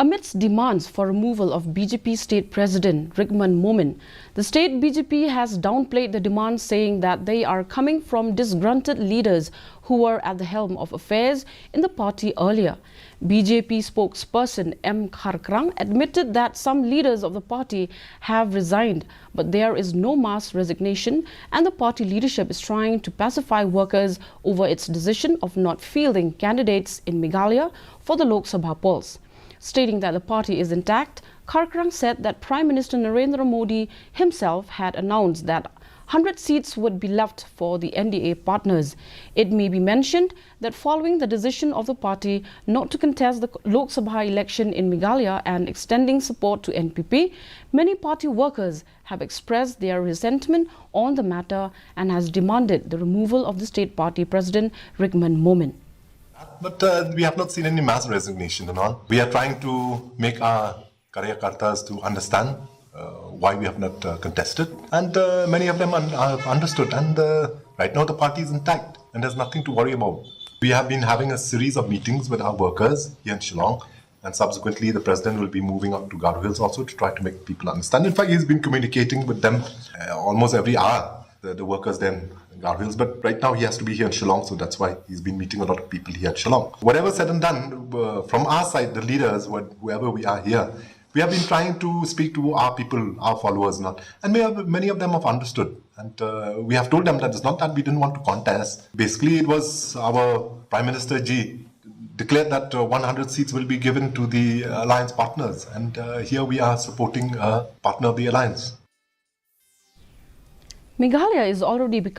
Amidst demands for removal of BJP State President Rikman Momin, the state BJP has downplayed the demands, saying that they are coming from disgruntled leaders who were at the helm of affairs in the party earlier. BJP spokesperson M. Kharkrang admitted that some leaders of the party have resigned, but there is no mass resignation, and the party leadership is trying to pacify workers over its decision of not fielding candidates in Meghalaya for the Lok Sabha polls. Stating that the party is intact, Kharkrang said that Prime Minister Narendra Modi himself had announced that 100 seats would be left for the NDA partners. It may be mentioned that following the decision of the party not to contest the Lok Sabha election in Meghalaya and extending support to NPP, many party workers have expressed their resentment on the matter and has demanded the removal of the state party president Rikman Momin. But we have not seen any mass resignation and all. We are trying to make our Karyakartas to understand why we have not contested. And many of them have understood. And right now the party is intact and there's nothing to worry about. We have been having a series of meetings with our workers here in Shillong. And subsequently the president will be moving up to Garo Hills also to try to make people understand. In fact, he's been communicating with them almost every hour, the workers then in Garo Hills. But right now he has to be here in Shillong, so that's why he's been meeting a lot of people here at Shillong. Whatever said and done, from our side, the leaders, whoever we are here, we have been trying to speak to our people, our followers, and many of them have understood. And we have told them that it's not that we didn't want to contest. Basically, it was our Prime Minister Ji declared that 100 seats will be given to the alliance partners. And here we are supporting a partner of the alliance. Meghalaya is already becoming